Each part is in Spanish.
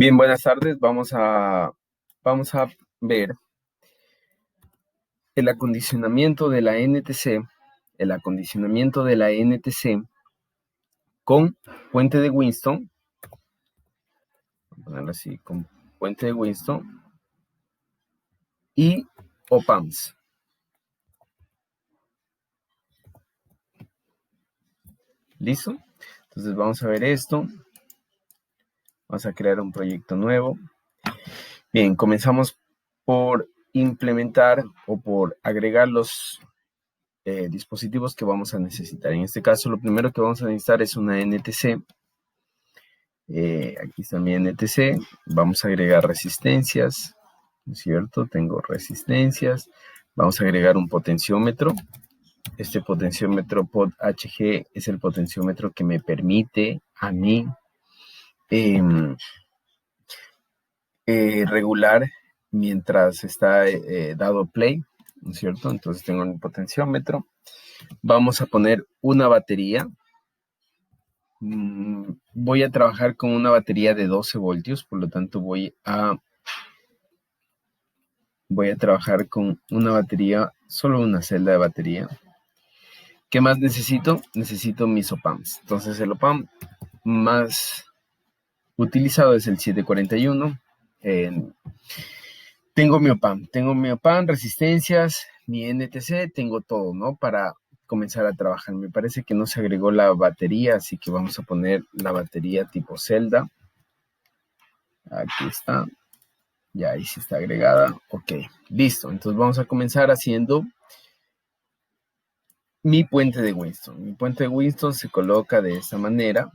Bien, buenas tardes. Vamos a ver el acondicionamiento de la NTC, con puente de Winston. Voy a ponerlo así, con puente de Winston y op-amps. ¿Listo? Entonces vamos a ver esto. Vamos a crear un proyecto nuevo. Bien, comenzamos por implementar o por agregar los dispositivos que vamos a necesitar. En este caso, lo primero que vamos a necesitar es una NTC. Aquí está mi NTC. Vamos a agregar resistencias, ¿no es cierto? Tengo resistencias. Vamos a agregar un potenciómetro. Este potenciómetro pod HG es el potenciómetro que me permite a mí regular mientras está dado play, ¿no es cierto? Entonces tengo un potenciómetro. Vamos a poner una batería. Voy a trabajar con una batería de 12 voltios, por lo tanto voy a trabajar con una batería, solo una celda de batería. ¿Qué más necesito? Necesito mis op-amps. Entonces el op-amp más utilizado es el 741. Tengo mi op-amp, resistencias, mi NTC, tengo todo, ¿no? Para comenzar a trabajar. Me parece que no se agregó la batería, así que vamos a poner la batería tipo celda. Aquí está. Ya ahí sí está agregada. Ok, listo. Entonces vamos a comenzar haciendo mi puente de Winston. Mi puente de Winston se coloca de esta manera.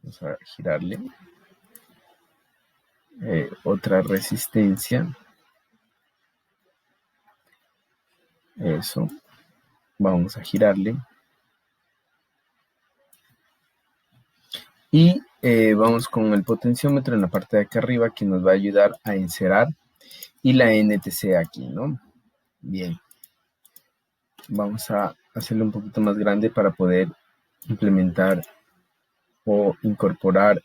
Vamos a girarle. Otra resistencia. Eso. Vamos a girarle. Y vamos con el potenciómetro en la parte de acá arriba que nos va a ayudar a encerar. Y la NTC aquí, ¿no? Bien. Vamos a hacerlo un poquito más grande para poder implementar o incorporar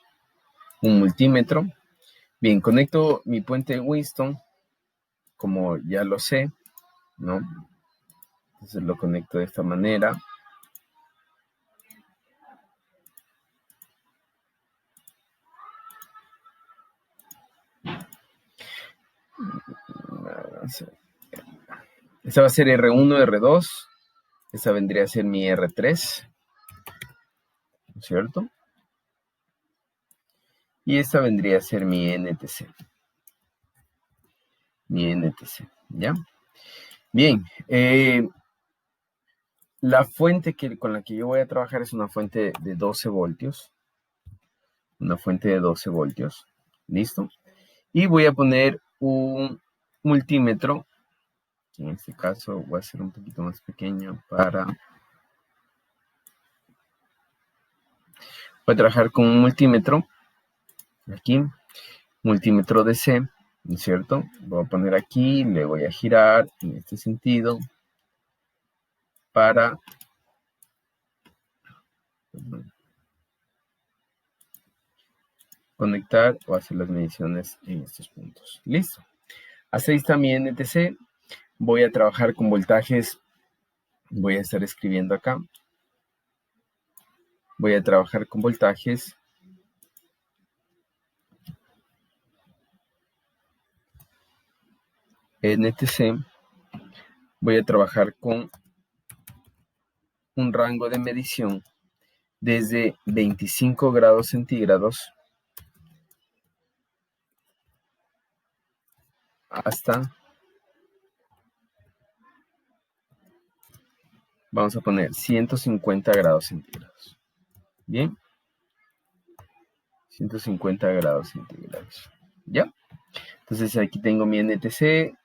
un multímetro. Bien, conecto mi puente de Winston, como ya lo sé, ¿no? Entonces lo conecto de esta manera. Esta va a ser R1, R2. Esta vendría a ser mi R3, ¿no es cierto? Y esta vendría a ser mi NTC. ¿Ya? Bien, la fuente con la que yo voy a trabajar es una fuente de 12 voltios. Una fuente de 12 voltios. ¿Listo? Y voy a poner un multímetro. En este caso voy a hacer un poquito más pequeño para... Voy a trabajar con un multímetro. Aquí. Multímetro DC, ¿no es cierto? Voy a poner aquí, le voy a girar en este sentido para conectar o hacer las mediciones en estos puntos. Listo. Hasta ahí está mi NTC. Voy a trabajar con voltajes. Voy a estar escribiendo acá. Voy a trabajar con voltajes. NTC. Voy a trabajar con un rango de medición desde 25 grados centígrados hasta, vamos a poner 150 grados centígrados. Bien. 150 grados centígrados. ¿Ya? Entonces aquí tengo mi NTC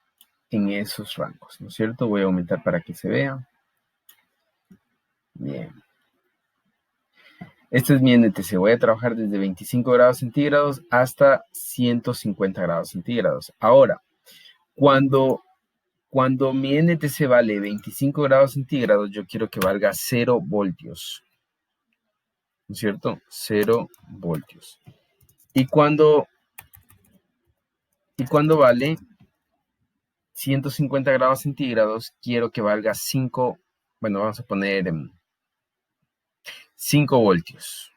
en esos rangos, ¿no es cierto? Voy a aumentar para que se vea. Bien. Este es mi NTC. Voy a trabajar desde 25 grados centígrados hasta 150 grados centígrados. Ahora, cuando mi NTC vale 25 grados centígrados, yo quiero que valga 0 voltios. ¿no es cierto? 0 voltios. Y cuando vale 150 grados centígrados, quiero que valga 5, bueno, vamos a poner 5 voltios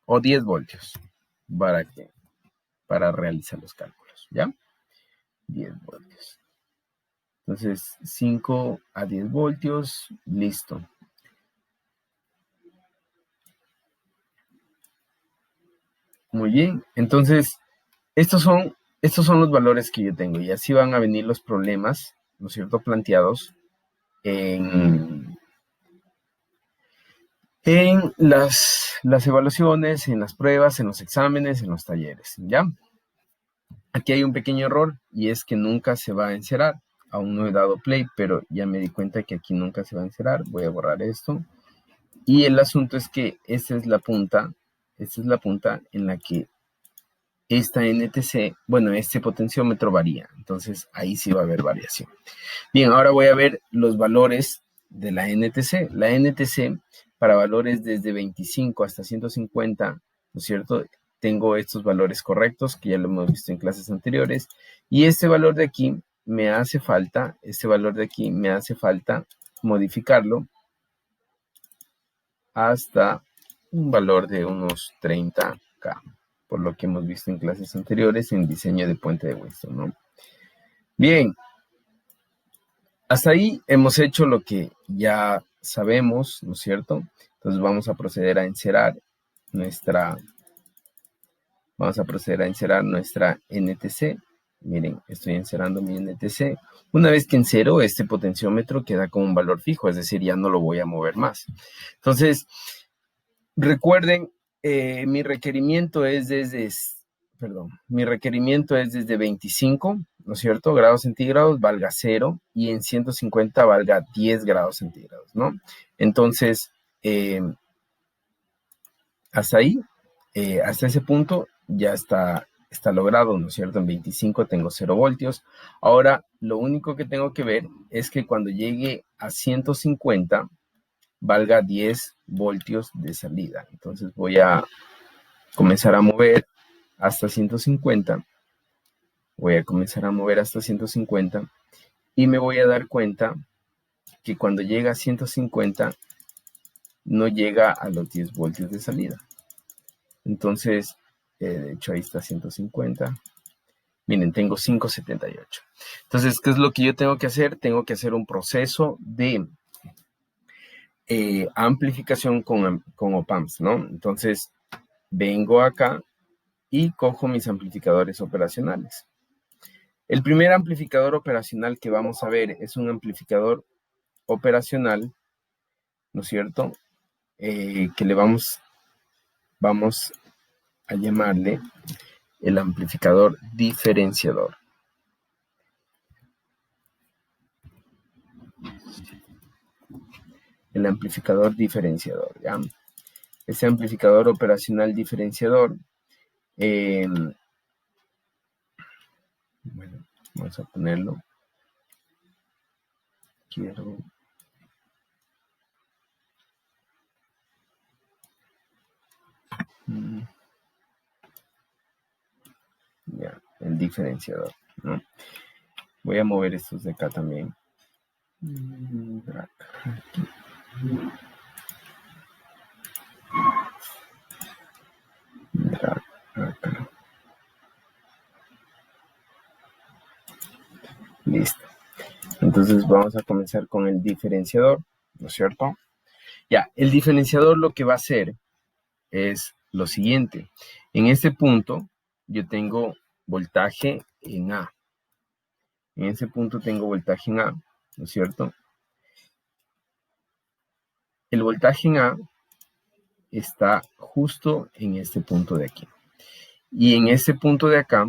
o 10 voltios para realizar los cálculos, ¿ya? 10 voltios. Entonces, 5 a 10 voltios, listo. Muy bien, entonces, estos son los valores que yo tengo y así van a venir los problemas, ¿no es cierto?, planteados en las evaluaciones, en las pruebas, en los exámenes, en los talleres, ¿ya? Aquí hay un pequeño error y es que nunca se va a encerar. Aún no he dado play, pero ya me di cuenta que aquí nunca se va a encerar. Voy a borrar esto. Y el asunto es que esta es la punta en la que esta NTC, bueno, este potenciómetro varía. Entonces, ahí sí va a haber variación. Bien, ahora voy a ver los valores de la NTC. La NTC, para valores desde 25 hasta 150, ¿no es cierto?, tengo estos valores correctos, que ya lo hemos visto en clases anteriores. Y este valor de aquí me hace falta, modificarlo hasta un valor de unos 30K, por lo que hemos visto en clases anteriores en diseño de puente de Winston, ¿no? Bien, hasta ahí hemos hecho lo que ya sabemos, ¿no es cierto? Entonces vamos a proceder a encerar nuestra NTC. Miren, estoy encerando mi NTC. Una vez que encero, este potenciómetro queda con un valor fijo, es decir, ya no lo voy a mover más. Entonces, recuerden, mi requerimiento es desde 25, ¿no es cierto?, grados centígrados, valga 0, y en 150 valga 10 grados centígrados, ¿no? Entonces, hasta ahí, hasta ese punto, ya está logrado, ¿no es cierto? En 25 tengo 0 voltios. Ahora, lo único que tengo que ver es que cuando llegue a 150, valga 10 voltios de salida. Entonces voy a comenzar a mover hasta 150. Y me voy a dar cuenta que cuando llega a 150 no llega a los 10 voltios de salida. Entonces, de hecho ahí está 150. Miren, tengo 578. Entonces, ¿qué es lo que yo tengo que hacer? Tengo que hacer un proceso de amplificación con op-amps, ¿no? Entonces, vengo acá y cojo mis amplificadores operacionales. El primer amplificador operacional que vamos a ver es un amplificador operacional, ¿no es cierto?, que le vamos a llamarle el amplificador diferenciador. El amplificador diferenciador, ¿ya? Ese amplificador operacional diferenciador, bueno, vamos a ponerlo. Ya, el diferenciador, ¿no? Voy a mover estos de acá también. Drag acá. Listo. Entonces vamos a comenzar con el diferenciador, ¿no es cierto? Ya, el diferenciador lo que va a hacer es lo siguiente. En este punto yo tengo voltaje en A. En ese punto tengo voltaje en A, ¿no es cierto? El voltaje en A está justo en este punto de aquí. Y en este punto de acá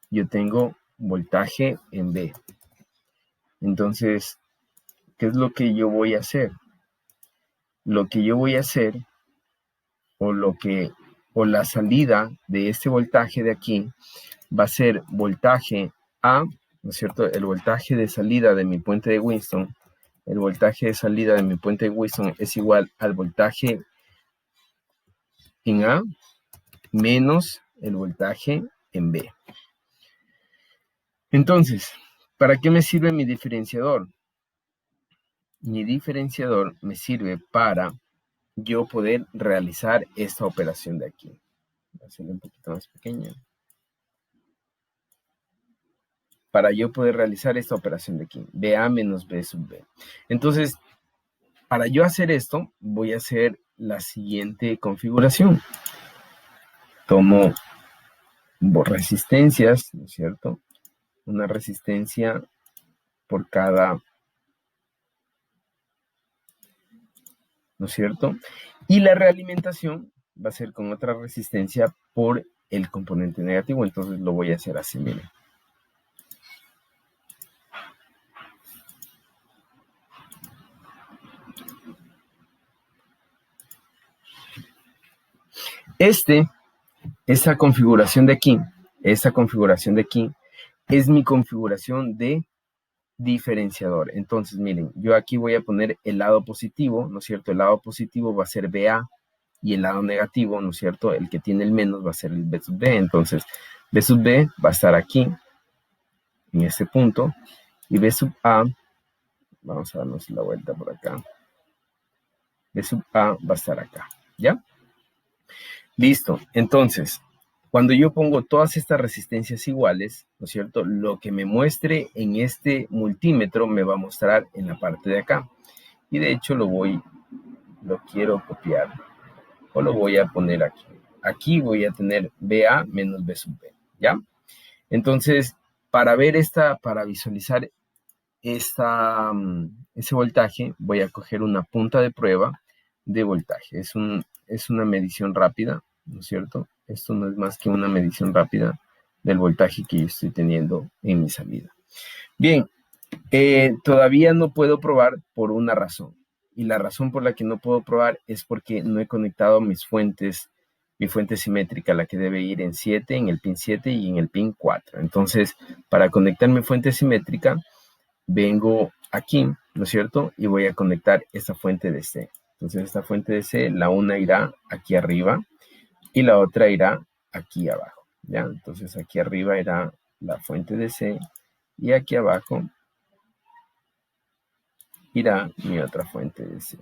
yo tengo voltaje en B. Entonces, ¿qué es lo que yo voy a hacer? Lo que yo voy a hacer, o la salida de este voltaje de aquí, va a ser voltaje A, ¿no es cierto? El voltaje de salida de mi puente de Winston. El voltaje de salida de mi puente de Winston es igual al voltaje en A menos el voltaje en B. Entonces, ¿para qué me sirve mi diferenciador? Mi diferenciador me sirve para yo poder realizar esta operación de aquí. Voy a hacerlo un poquito más pequeña. Para yo poder realizar esta operación de aquí, BA menos B sub B. Entonces, para yo hacer esto, voy a hacer la siguiente configuración. Tomo resistencias, ¿no es cierto? Una resistencia por cada, ¿no es cierto? Y la realimentación va a ser con otra resistencia por el componente negativo. Entonces lo voy a hacer así, miren. Esta configuración de aquí, es mi configuración de diferenciador. Entonces, miren, yo aquí voy a poner el lado positivo, ¿no es cierto? El lado positivo va a ser BA y el lado negativo, ¿no es cierto? El que tiene el menos va a ser el B sub B. Entonces, B sub B va a estar aquí, en este punto, y B sub A, vamos a darnos la vuelta por acá, B sub A va a estar acá, ¿ya? Listo. Entonces, cuando yo pongo todas estas resistencias iguales, ¿no es cierto? Lo que me muestre en este multímetro me va a mostrar en la parte de acá. Y de hecho lo quiero copiar o lo voy a poner aquí. Aquí voy a tener BA menos B sub B, ¿ya? Entonces, para visualizar ese voltaje, voy a coger una punta de prueba de voltaje. Es una medición rápida, ¿no es cierto? Esto no es más que una medición rápida del voltaje que yo estoy teniendo en mi salida. Bien, todavía no puedo probar por una razón. Y la razón por la que no puedo probar es porque no he conectado mi fuente simétrica, la que debe ir en 7, en el pin 7 y en el pin 4. Entonces, para conectar mi fuente simétrica, vengo aquí, ¿no es cierto? Y voy a conectar esta fuente de C. Entonces, esta fuente de C, la una irá aquí arriba y la otra irá aquí abajo, ¿ya? Entonces, aquí arriba irá la fuente de C y aquí abajo irá mi otra fuente de C.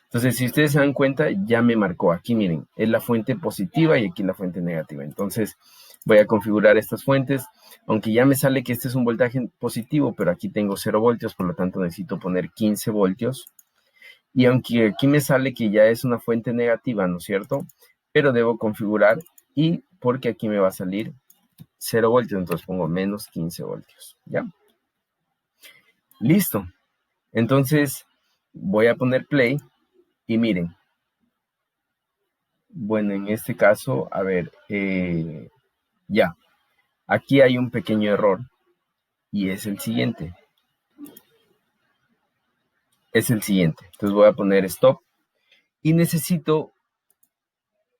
Entonces, si ustedes se dan cuenta, ya me marcó aquí, miren, es la fuente positiva y aquí la fuente negativa. Entonces, voy a configurar estas fuentes, aunque ya me sale que este es un voltaje positivo, pero aquí tengo 0 voltios, por lo tanto necesito poner 15 voltios. Y aunque aquí me sale que ya es una fuente negativa, ¿no es cierto? Pero debo configurar y porque aquí me va a salir 0 voltios, entonces pongo menos 15 voltios, ¿ya? Listo. Entonces, voy a poner play y miren. Bueno, en este caso, a ver, ya. Aquí hay un pequeño error y es el siguiente. Entonces voy a poner stop y necesito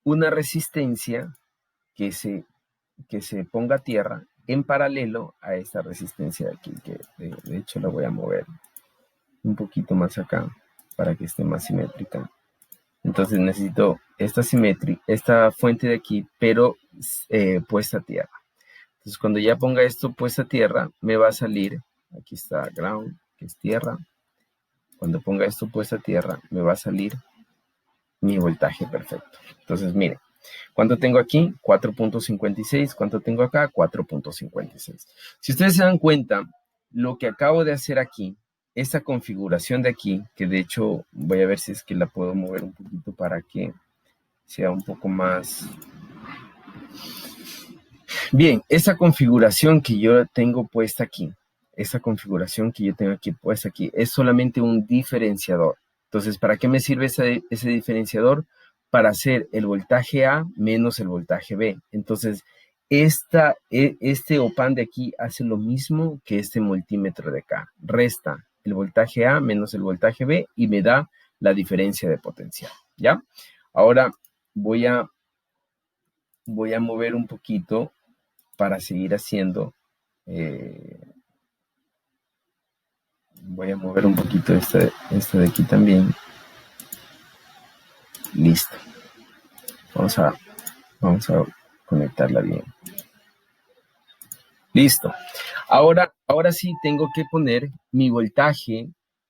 una resistencia que se ponga a tierra en paralelo a esta resistencia de aquí, que de hecho la voy a mover un poquito más acá para que esté más simétrica. Entonces necesito esta fuente de aquí, pero puesta a tierra. Entonces cuando ya ponga esto puesta a tierra, me va a salir, aquí está ground, que es tierra. Cuando ponga esto puesta a tierra, me va a salir mi voltaje perfecto. Entonces miren, ¿cuánto tengo aquí? 4.56. ¿Cuánto tengo acá? 4.56. Si ustedes se dan cuenta, lo que acabo de hacer aquí, esta configuración de aquí, que de hecho voy a ver si es que la puedo mover un poquito para que sea un poco más. Bien, esa configuración que yo tengo puesta aquí, es solamente un diferenciador. Entonces, ¿para qué me sirve ese diferenciador? Para hacer el voltaje A menos el voltaje B. Entonces, este OPAN de aquí hace lo mismo que este multímetro de acá. Resta el voltaje A menos el voltaje B y me da la diferencia de potencial, ¿ya? Ahora voy a mover un poquito para seguir haciendo. Voy a mover un poquito esta de aquí también. Listo. Vamos a conectarla bien. Listo. Ahora sí tengo que poner mi voltaje,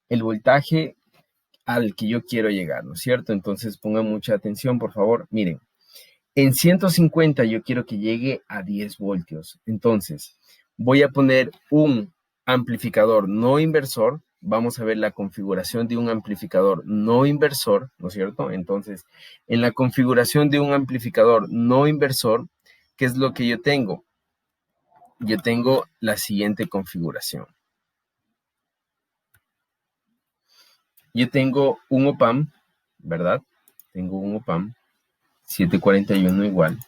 el voltaje al que yo quiero llegar, ¿no es cierto? Entonces pongan mucha atención, por favor. Miren, en 150 yo quiero que llegue a 10 voltios. Entonces, voy a poner un amplificador no inversor. Vamos a ver la configuración de un amplificador no inversor, ¿no es cierto? Entonces, en la configuración de un amplificador no inversor, ¿qué es lo que yo tengo? Yo tengo la siguiente configuración. Yo tengo un op-amp, ¿verdad? Tengo un op-amp 741 igual.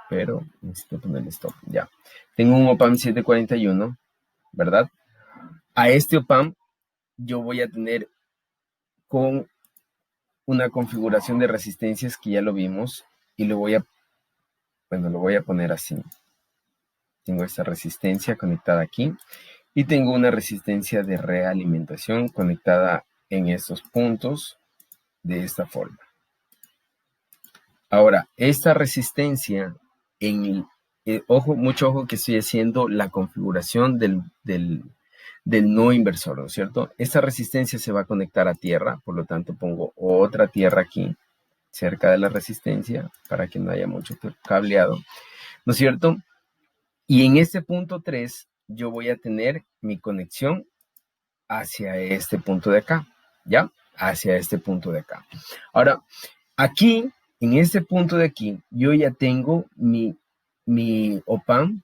Pero necesito ponerle stop, ya. Tengo un op-amp 741, ¿verdad? A este op-amp yo voy a tener con una configuración de resistencias que ya lo vimos y lo voy a poner así. Tengo esta resistencia conectada aquí y tengo una resistencia de realimentación conectada en estos puntos de esta forma. Ahora, esta resistencia, mucho ojo que estoy haciendo la configuración del no inversor, ¿no es cierto? Esta resistencia se va a conectar a tierra, por lo tanto pongo otra tierra aquí, cerca de la resistencia, para que no haya mucho cableado, ¿no es cierto? Y en este punto 3, yo voy a tener mi conexión hacia este punto de acá, ¿ya? Hacia este punto de acá. Ahora, aquí, en este punto de aquí, yo ya tengo mi op-amp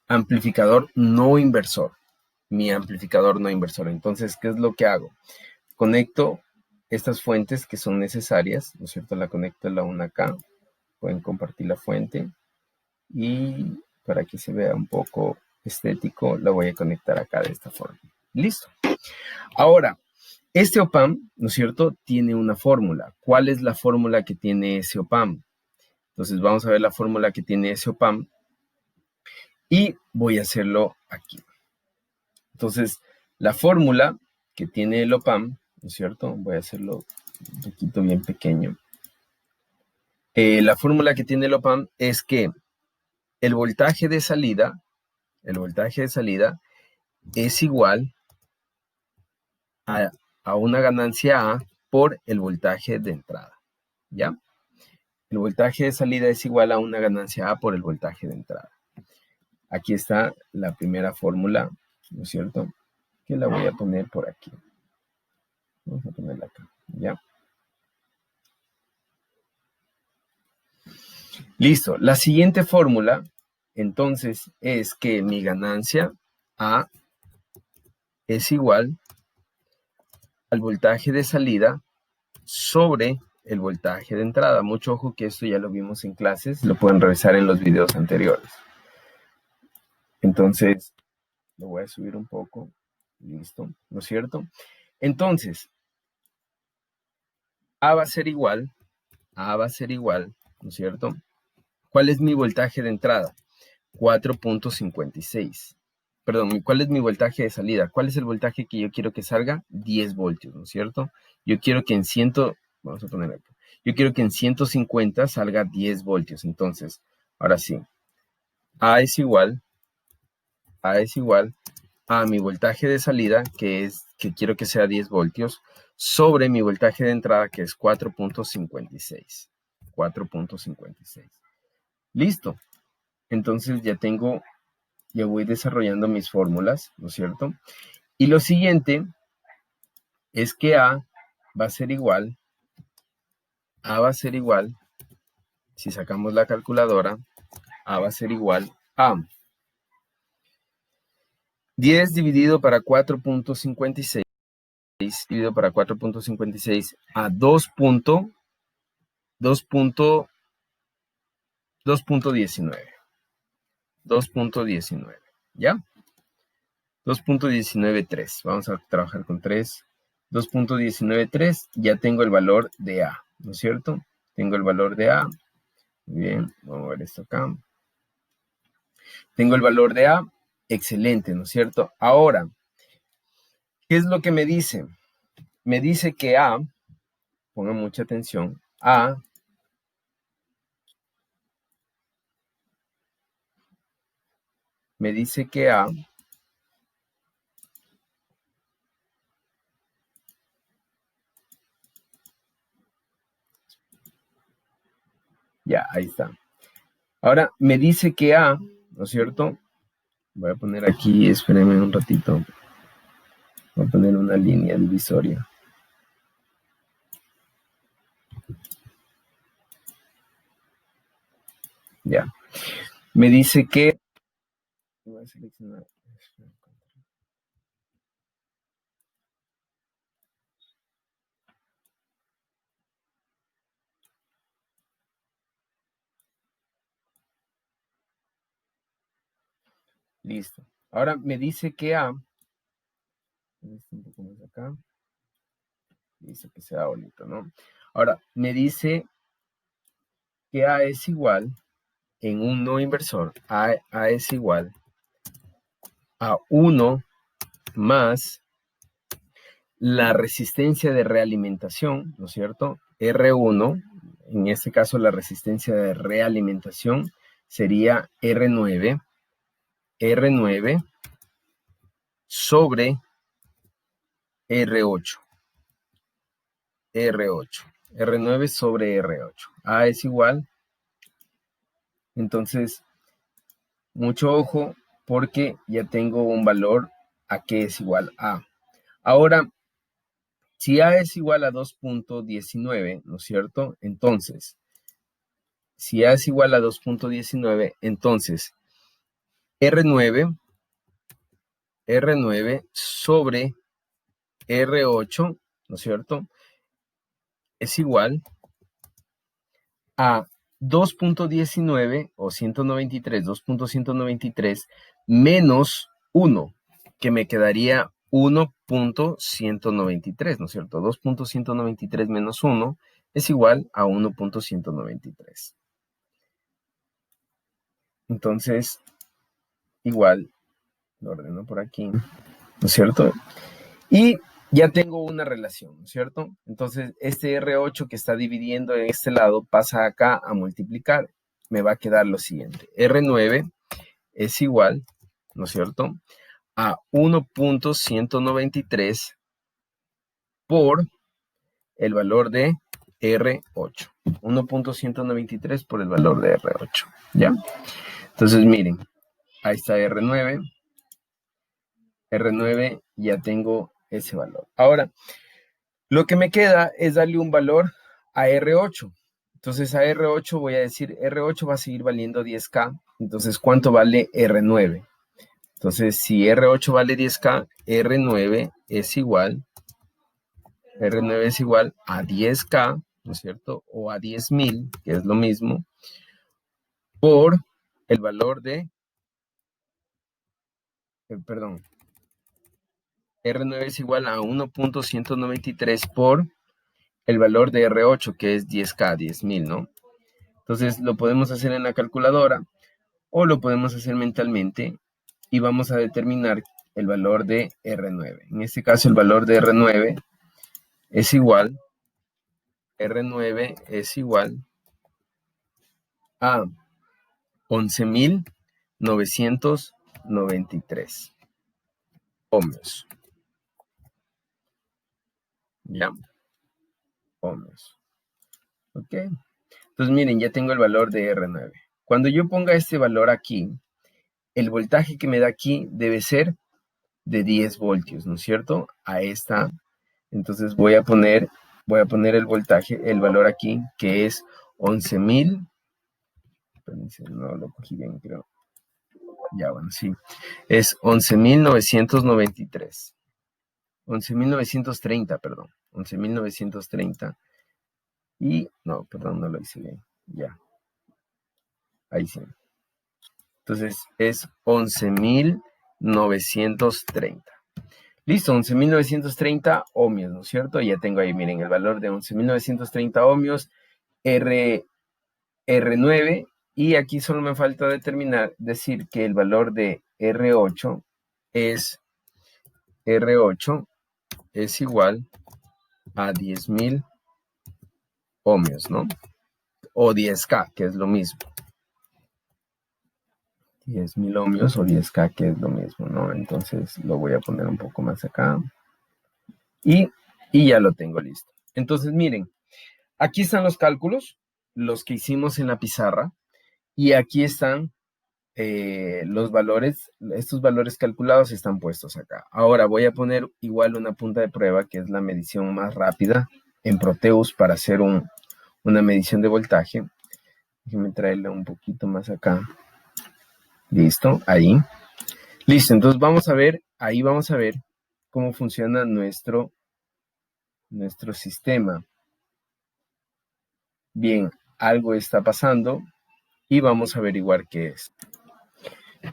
amplificador no inversor. Mi amplificador no inversor. Entonces, ¿qué es lo que hago? Conecto estas fuentes que son necesarias, ¿no es cierto? La conecto la una acá. Pueden compartir la fuente. Y para que se vea un poco estético, la voy a conectar acá de esta forma. Listo. Ahora, este op-amp, ¿no es cierto?, tiene una fórmula. ¿Cuál es la fórmula que tiene ese op-amp? Entonces vamos a ver la fórmula que tiene ese op-amp y voy a hacerlo aquí. Entonces, la fórmula que tiene el op-amp, ¿no es cierto? Voy a hacerlo un poquito bien pequeño. La fórmula que tiene el op-amp es que el voltaje de salida es igual a una ganancia A por el voltaje de entrada, ¿ya? El voltaje de salida es igual a una ganancia A por el voltaje de entrada. Aquí está la primera fórmula, ¿no es cierto? Que la voy a poner por aquí. Vamos a ponerla acá, ¿ya? Listo. La siguiente fórmula, entonces, es que mi ganancia A es igual al voltaje de salida sobre el voltaje de entrada. Mucho ojo que esto ya lo vimos en clases, lo pueden revisar en los videos anteriores. Entonces, lo voy a subir un poco. Listo, ¿no es cierto? Entonces, A va a ser igual, ¿no es cierto? ¿Cuál es mi voltaje de entrada? 4.56. Perdón, ¿cuál es mi voltaje de salida? ¿Cuál es el voltaje que yo quiero que salga? 10 voltios, ¿no es cierto? Yo quiero que vamos a poner acá. Yo quiero que en 150 salga 10 voltios. Entonces, ahora sí, A es igual a mi voltaje de salida, que quiero que sea 10 voltios, sobre mi voltaje de entrada, que es 4.56. 4.56. Listo. Entonces ya voy desarrollando mis fórmulas, ¿no es cierto? Y lo siguiente es que A va a ser igual, si sacamos la calculadora, A va a ser igual a 10 dividido para 4.56 dividido para 4.56 a 2.19. 2.19, ¿ya? 2.193, vamos a trabajar con 3. 2.193, ya tengo el valor de A, ¿no es cierto? Tengo el valor de A. Muy bien, vamos a ver esto acá. Tengo el valor de A, excelente, ¿no es cierto? Ahora, ¿qué es lo que me dice? Me dice que A pongan mucha atención, A me dice que A ya, ahí está. Ahora me dice que A, ¿no es cierto? Voy a poner aquí, espérenme un ratito. Voy a poner una línea divisoria. Ya. Me dice que... Voy a seleccionar... Listo. Ahora me dice que A... Un poco más acá. Dice que sea bonito, ¿no? Ahora, me dice que A es igual, en un no inversor, A es igual a 1 más la resistencia de realimentación, ¿no es cierto? R1, en este caso la resistencia de realimentación sería R9 sobre R8, R9 sobre R8. A es igual, entonces, mucho ojo porque ya tengo un valor a que es igual a. Ahora, si A es igual a 2.19, ¿no es cierto? Entonces, si A es igual a 2.19, entonces R9 sobre R8, ¿no es cierto? Es igual a 2.19 o 193, 2.193 menos 1, que me quedaría 1.193, ¿no es cierto? 2.193 menos 1 es igual a 1.193. Entonces, igual, lo ordeno por aquí, ¿no es cierto? Y ya tengo una relación, ¿no es cierto? Entonces, este R8 que está dividiendo en este lado pasa acá a multiplicar. Me va a quedar lo siguiente. R9 es igual, ¿no es cierto?, a 1.193 por el valor de R8. 1.193 por el valor de R8. ¿Ya? Entonces, miren, ahí está R9. R9 ya tengo ese valor. Ahora, lo que me queda es darle un valor a R8. Entonces a R8 voy a decir, R8 va a seguir valiendo 10K. Entonces, ¿cuánto vale R9? Entonces, si R8 vale 10K, R9 es igual a 10K, ¿no es cierto? O a 10.000, que es lo mismo, por el valor de, perdón, R9 es igual a 1.193 por el valor de R8, que es 10K, 10.000, ¿no? Entonces lo podemos hacer en la calculadora o lo podemos hacer mentalmente y vamos a determinar el valor de R9. En este caso el valor de R9 es igual, a 11.993 ohmios. Ya, ohmios. ¿Ok? Entonces miren, ya tengo el valor de R9. Cuando yo ponga este valor aquí, el voltaje que me da aquí debe ser de 10 voltios, ¿no es cierto? A esta. Entonces voy a poner el voltaje, el valor aquí, que es 11.000. No lo cogí bien, creo. Ya, bueno, sí. Es 11.993. 11.930, perdón. 11.930. Y, no, perdón, no lo hice bien. Ya. Ahí sí. Entonces es 11.930. Listo, 11.930 ohmios, ¿no es cierto? Ya tengo ahí, miren, el valor de 11.930 ohmios, R9, y aquí solo me falta decir que el valor de R8 es igual a 10.000 ohmios, ¿no? O 10K, que es lo mismo. 10.000 ohmios o 10K, que es lo mismo, ¿no? Entonces lo voy a poner un poco más acá. Y ya lo tengo listo. Entonces, miren, aquí están los cálculos, los que hicimos en la pizarra. Y aquí están los valores, estos valores calculados están puestos acá. Ahora voy a poner igual una punta de prueba, que es la medición más rápida en Proteus para hacer una medición de voltaje. Déjenme traerla un poquito más acá. Listo, ahí. Listo, entonces vamos a ver, ahí vamos a ver cómo funciona nuestro sistema. Bien, algo está pasando y vamos a averiguar qué es.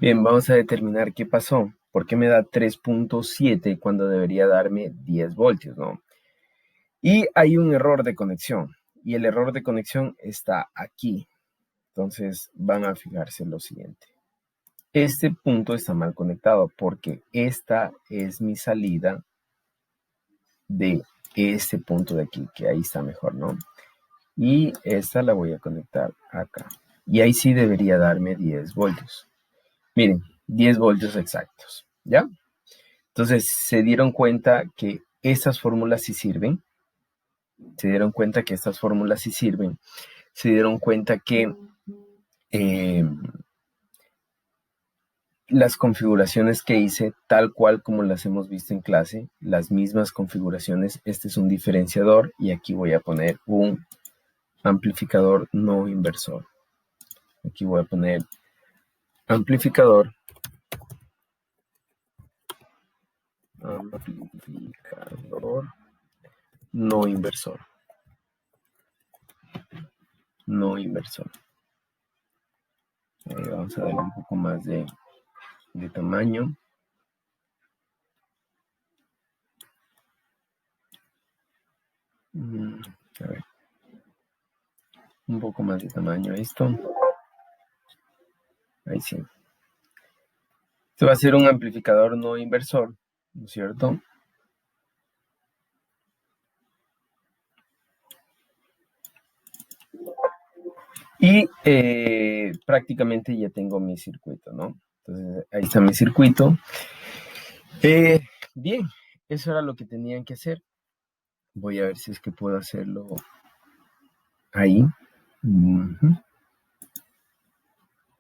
Bien, vamos a determinar qué pasó. ¿Por qué me da 3.7 cuando debería darme 10 voltios, no? Y hay un error de conexión. Y el error de conexión está aquí. Entonces van a fijarse en lo siguiente. Este punto está mal conectado porque esta es mi salida de este punto de aquí, que ahí está mejor, ¿no? Y esta la voy a conectar acá. Y ahí sí debería darme 10 voltios. Miren, 10 voltios exactos, ¿ya? Entonces, se dieron cuenta que estas fórmulas sí sirven. Se dieron cuenta que estas fórmulas sí sirven. Se dieron cuenta que las configuraciones que hice, tal cual como las hemos visto en clase, las mismas configuraciones. Este es un diferenciador y aquí voy a poner un amplificador no inversor. Aquí voy a poner amplificador no inversor. No inversor. Vamos a darle un poco más de tamaño. A ver. Un poco más de tamaño esto. Ahí sí. Este va a ser un amplificador no inversor, ¿no es cierto? Y prácticamente ya tengo mi circuito, ¿no? Entonces, ahí está mi circuito. Bien, eso era lo que tenían que hacer. Voy a ver si es que puedo hacerlo ahí.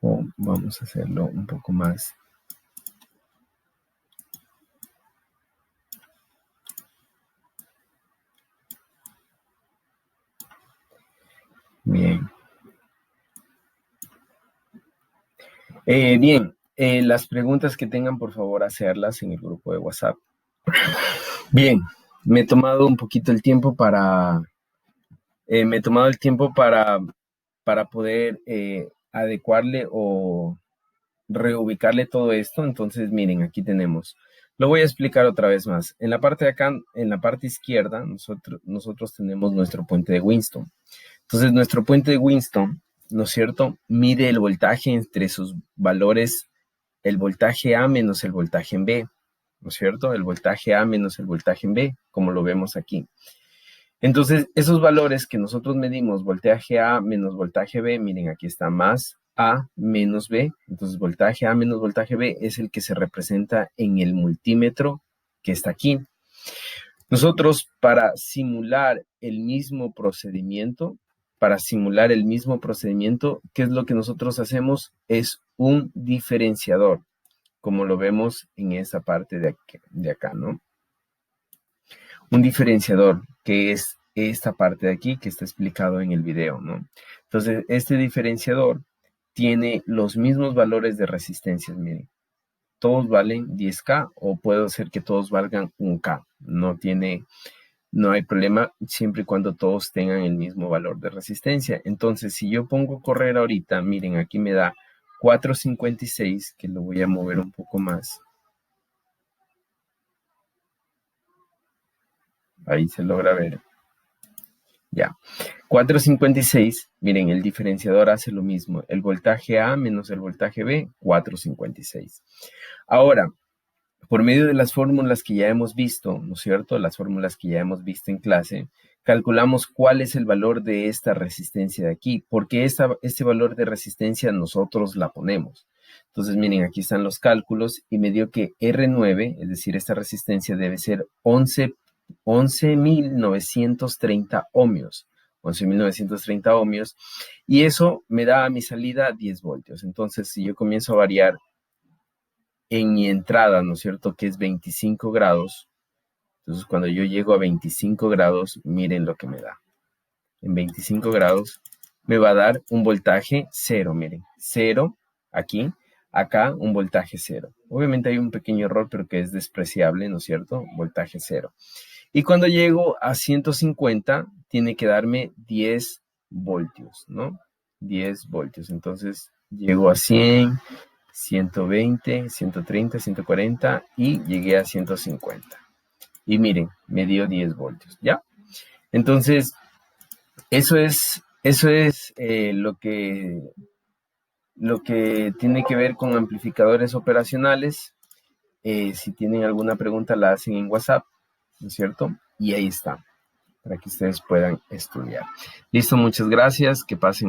O vamos a hacerlo un poco más. Bien. Bien, las preguntas que tengan, por favor, hacerlas en el grupo de WhatsApp. Bien, me he tomado un poquito el tiempo para poder adecuarle o reubicarle todo esto. Entonces, miren, aquí tenemos. Lo voy a explicar otra vez más. En la parte de acá, en la parte izquierda, nosotros tenemos nuestro puente de Winston. Entonces, nuestro puente de Winston, ¿no es cierto?, mide el voltaje entre sus valores, el voltaje A menos el voltaje en B, ¿no es cierto? El voltaje A menos el voltaje en B, como lo vemos aquí. Entonces, esos valores que nosotros medimos, voltaje A menos voltaje B, miren, aquí está más A menos B. Entonces, voltaje A menos voltaje B es el que se representa en el multímetro que está aquí. Nosotros, para simular el mismo procedimiento, ¿qué es lo que nosotros hacemos? Es un diferenciador, como lo vemos en esa parte de acá, ¿no? Un diferenciador, que es esta parte de aquí que está explicado en el video, ¿no? Entonces, este diferenciador tiene los mismos valores de resistencias, miren. Todos valen 10K o puede ser que todos valgan 1K. No hay problema siempre y cuando todos tengan el mismo valor de resistencia. Entonces, si yo pongo correr ahorita, miren, aquí me da 456, que lo voy a mover un poco más. Ahí se logra ver. Ya. 456, miren, el diferenciador hace lo mismo. El voltaje A menos el voltaje B, 456. Ahora, por medio de las fórmulas que ya hemos visto, ¿no es cierto? Las fórmulas que ya hemos visto en clase, calculamos cuál es el valor de esta resistencia de aquí, porque este valor de resistencia nosotros la ponemos. Entonces, miren, aquí están los cálculos y me dio que R9, es decir, esta resistencia debe ser 11.930 ohmios. 11.930 ohmios. Y eso me da a mi salida 10 voltios. Entonces, si yo comienzo a variar en mi entrada, ¿no es cierto?, que es 25 grados. Entonces, cuando yo llego a 25 grados, miren lo que me da. En 25 grados me va a dar un voltaje cero, miren. Cero aquí, acá un voltaje cero. Obviamente hay un pequeño error, pero que es despreciable, ¿no es cierto? Voltaje cero. Y cuando llego a 150, tiene que darme 10 voltios, ¿no? 10 voltios. Entonces, llego a 100, 120, 130, 140 y llegué a 150. Y miren, me dio 10 voltios, ¿ya? Entonces, eso es lo que tiene que ver con amplificadores operacionales. Si tienen alguna pregunta, la hacen en WhatsApp, ¿no es cierto? Y ahí está, para que ustedes puedan estudiar. Listo, muchas gracias, que pasen.